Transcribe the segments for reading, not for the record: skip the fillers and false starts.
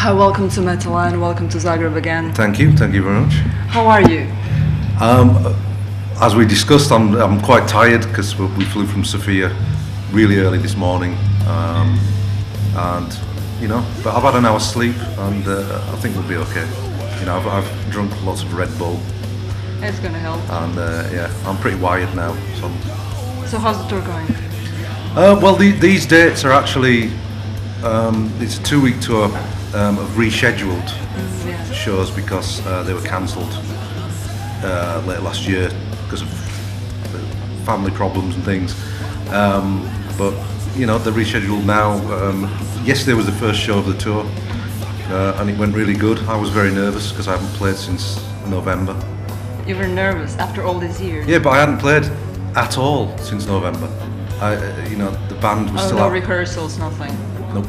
Hi, welcome to Metal and welcome to Zagreb again. Thank you very much. How are you? As we discussed, I'm quite tired because we flew from Sofia really early this morning, and you know, but I've had an hour's sleep, and I think we'll be okay. You know, I've drunk lots of Red Bull. It's gonna help. And yeah, I'm pretty wired now. So how's the tour going? Well, these dates are actually it's a 2-week tour of rescheduled shows because they were cancelled late last year because of family problems and things. But you know, they're rescheduled now. Yesterday was the first show of the tour, and it went really good. I was very nervous because I haven't played since November. You were nervous after all these years? Yeah, but I hadn't played at all since November. You know, the band was still no out. rehearsals, nothing? Nope.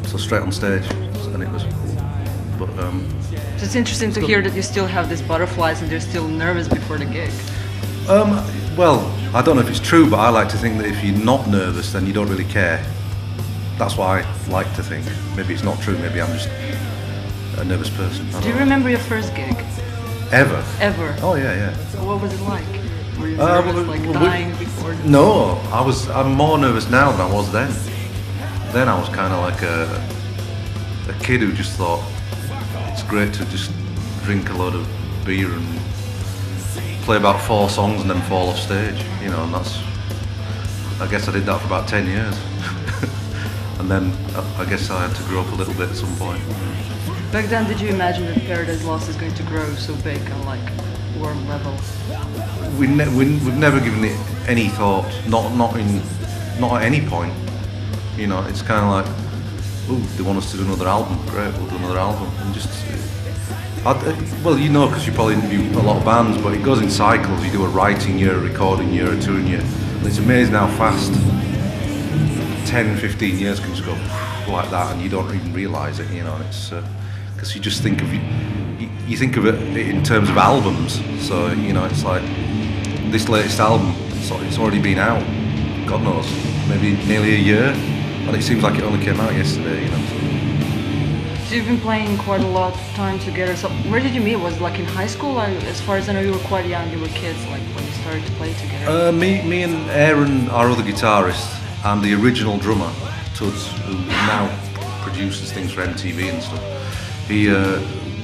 So straight on stage, and it was. But so it's interesting to hear that you still have these butterflies and you're still nervous before the gig. Well, I don't know if it's true, but I like to think that if you're not nervous, then you don't really care. That's what I like to think. Maybe it's not true. Maybe I'm just a nervous person. Do you remember your first gig? Ever? Ever? Oh yeah. So what was it like? Were you nervous, dying before? No, I'm more nervous now than I was then. Then I was kind of like a kid who just thought it's great to just drink a load of beer and play about 4 songs and then fall off stage. You know, and I guess I did that for about 10 years. And then I guess I had to grow up a little bit at some point. Back then, did you imagine that Paradise Lost is going to grow so big on like world level? We've never given it any thought, not at any point. You know, it's kind of like, ooh, they want us to do another album. Great, we'll do another album. And just, well, you know, because you probably interview a lot of bands, but it goes in cycles. You do a writing year, a recording year, a touring year. And it's amazing how fast 10, 15 years can just go like that, and you don't even realise it. You know, it's. Because you just think of you think of it in terms of albums. So you know, it's like this latest album. It's already been out. God knows, maybe nearly a year, and it seems like it only came out yesterday. You know. So you've been playing quite a lot of time together. So where did you meet? Was it like in high school? Like, as far as I know, you were quite young. You were kids, like when you started to play together. Me and Aaron, our other guitarist, and the original drummer, Tuds, who now produces things for MTV and stuff.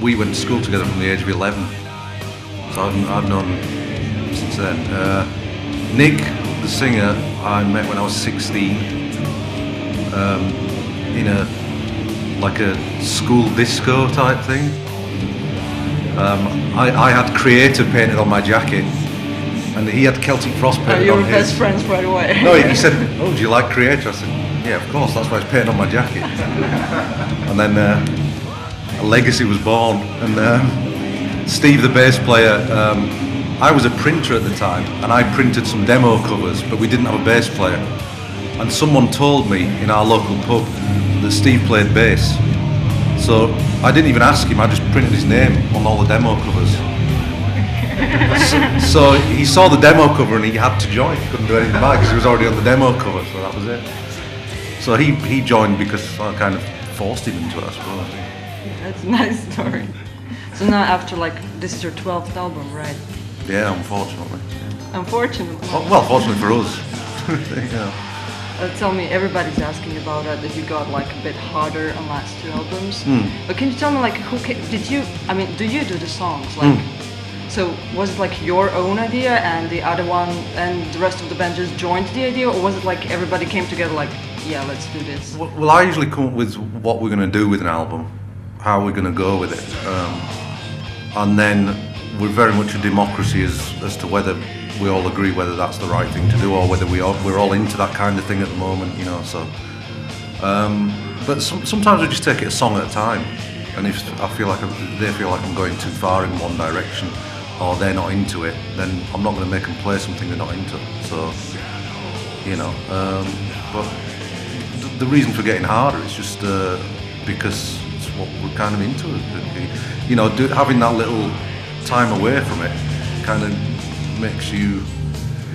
We went to school together from the age of 11, so I've known him since then. Nick, the singer, I met when I was 16 in a school disco type thing. I had Creator painted on my jacket, and he had Celtic Frost painted on his. You were best friends right away. No, he said, "Oh, do you like Creator?" I said, "Yeah, of course. That's why it's painted on my jacket." And then. A legacy was born, and Steve, the bass player, I was a printer at the time, and I printed some demo covers, but we didn't have a bass player. And someone told me in our local pub that Steve played bass. So I didn't even ask him, I just printed his name on all the demo covers. So he saw the demo cover and he had to join. He couldn't do anything about it because he was already on the demo cover, so that was it. So he joined because I kind of forced him into it, I suppose. That's a nice story. So now after this is your 12th album, right? Yeah, unfortunately. Unfortunately? Well, fortunately for us. Yeah. Tell me, everybody's asking about that you got a bit harder on last 2 albums. But can you tell me do you do the songs? So was it your own idea and the other one and the rest of the band just joined the idea, or was it everybody came together yeah, let's do this? Well, I usually come up with what we're going to do with an album. How we're going to go with it, and then we're very much a democracy as to whether we all agree whether that's the right thing to do or whether we're all into that kind of thing at the moment, you know. So, but sometimes we just take it a song at a time, and if I feel like they feel like I'm going too far in one direction, or they're not into it, then I'm not going to make them play something they're not into. So, you know, but the reason for getting harder is just because. What we're kind of into, you know, having that little time away from it kind of makes you,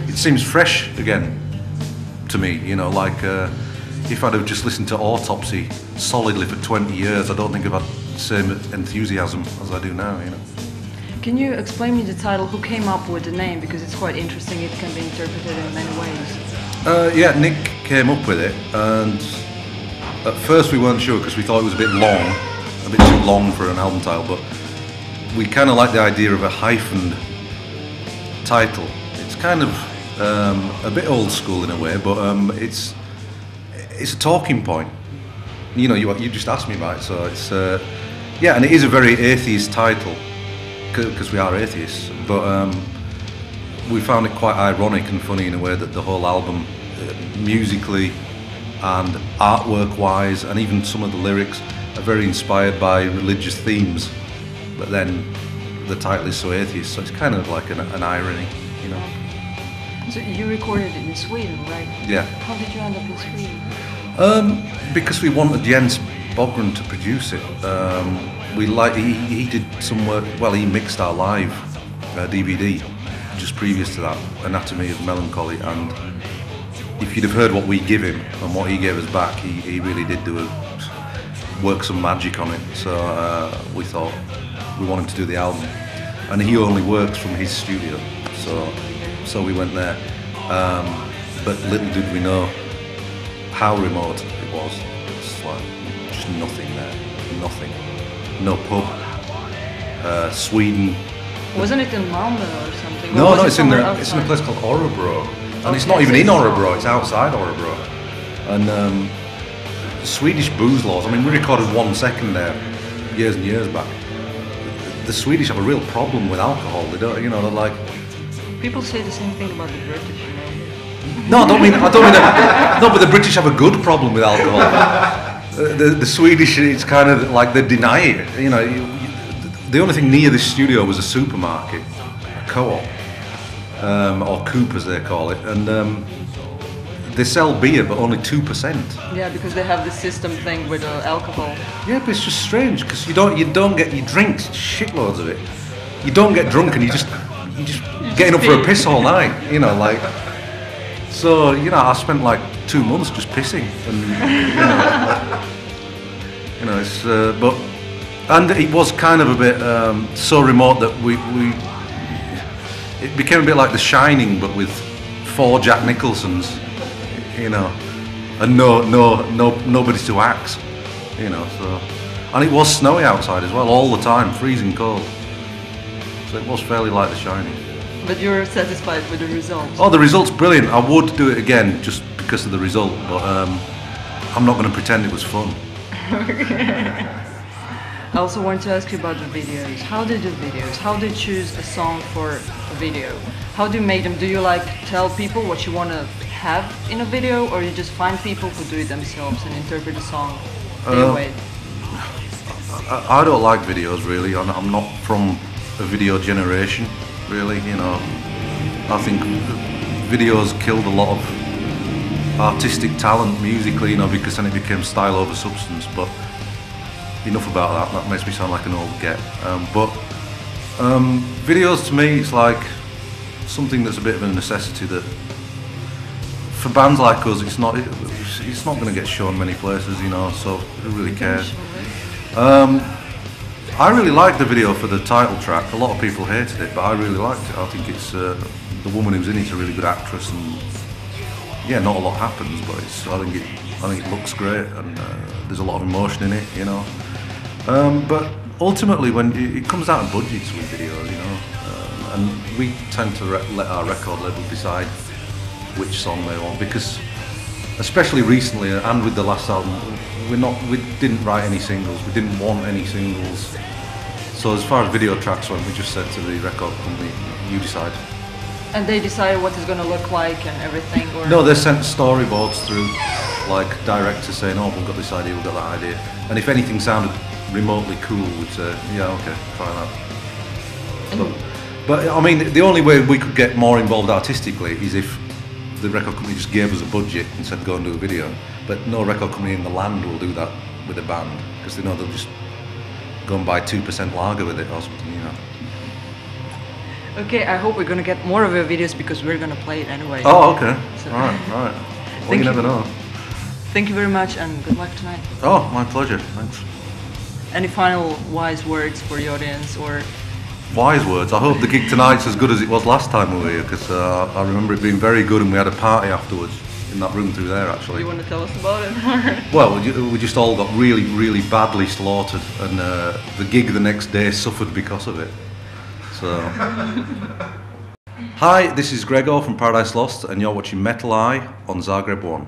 it seems fresh again to me, you know, if I'd have just listened to Autopsy solidly for 20 years, I don't think I'd same enthusiasm as I do now, you know. Can you explain me the title? Who came up with the name? Because it's quite interesting. It can be interpreted in many ways. Yeah, Nick came up with it, and at first we weren't sure because we thought it was a bit too long for an album title, but we kind of like the idea of a hyphened title. It's kind of a bit old school in a way, but it's a talking point. You know, you just asked me about it, so it's yeah, and it is a very atheist title because we are atheists, but we found it quite ironic and funny in a way that the whole album, musically and artwork-wise, and even some of the lyrics are very inspired by religious themes, but then the title is so atheist, so it's kind of like an irony, you know. So you recorded it in Sweden, right? Yeah. How did you end up in Sweden? Because we wanted Jens Bogren to produce it. He did some work. Well, he mixed our live DVD just previous to that, Anatomy of Melancholy, and if you'd have heard what we give him and what he gave us back, he really did work some magic on it. So we thought we wanted to do the album, and he only works from his studio, so we went there. But little did we know how remote it was. It's like just nothing there, nothing, no pub. Sweden. Wasn't it in Malmö or something? No, it's in a place called Örebro, and it's not even in Örebro. It's outside Örebro, and Swedish booze laws. I mean, we recorded 1 second there years and years back. The Swedish have a real problem with alcohol. They don't, you know, they're like. People say the same thing about the British, you know. No, I don't mean that. No, but the British have a good problem with alcohol. The Swedish, it's kind of like they deny it. You know, the only thing near this studio was a supermarket, a co-op, or Coop as they call it, and they sell beer, but only 2%. Yeah, because they have the system thing with alcohol. Yeah, but it's just strange because you don't get you drink shitloads of it. You don't get drunk and you just getting up for a piss all night. You know, like. So you know, I spent like 2 months just pissing, and you know, it's and it was kind of a bit so remote that it became a bit like The Shining, but with 4 Jack Nicholsons, you know, and nobody to axe, you know. So, and it was snowy outside as well all the time, freezing cold. So it was fairly like The Shining. But you're satisfied with the results? Oh, the result's brilliant. I would do it again just because of the result, but I'm not going to pretend it was fun. I also want to ask you about the videos. How do you do videos? How do you choose a song for a video? How do you make them? Do you like tell people what you want to have in a video, or you just find people who do it themselves and interpret the song their way? I don't like videos really. I'm not from a video generation. Really, you know, I think videos killed a lot of artistic talent musically, you know, because then it became style over substance. But enough about that. That makes me sound like an old get. But videos to me, it's like something that's a bit of a necessity. That for bands like us, it's not going to get shown many places, you know. So who really cares? I really liked the video for the title track. A lot of people hated it, but I really liked it. I think it's the woman who's in it's a really good actress, and yeah, not a lot happens, but I think it looks great, and there's a lot of emotion in it, you know. But ultimately, when it comes down to budgets with videos, you know, and we tend to let our record label decide which song they want, because especially recently and with the last album, we didn't write any singles, we didn't want any singles. So as far as video tracks went, we just said to the record company, you decide. And they decided what it's going to look like and everything? Or? No, they sent storyboards through, like directors saying, oh, we've got this idea, we've got that idea. And if anything sounded remotely cool, we'd say, yeah, okay, try that. But I mean, the only way we could get more involved artistically is if the record company just gave us a budget and said, go and do a video. But no record company in the land will do that with a band, because they know they'll just go and buy 2% lager with it or something, you know. Okay, I hope we're gonna get more of your videos because we're gonna play it anyway. Oh, okay. So. Right. Well, you never know. Thank you very much and good luck tonight. Oh, my pleasure. Thanks. Any final wise words for the audience, or? Wise words. I hope the gig tonight's as good as it was last time we were here, because I remember it being very good, and we had a party afterwards in that room through there, actually. You want to tell us about it? Well, we just all got really, really badly slaughtered, and the gig the next day suffered because of it. So, hi, this is Gregor from Paradise Lost, and you're watching Metal Eye on Zagreb 1.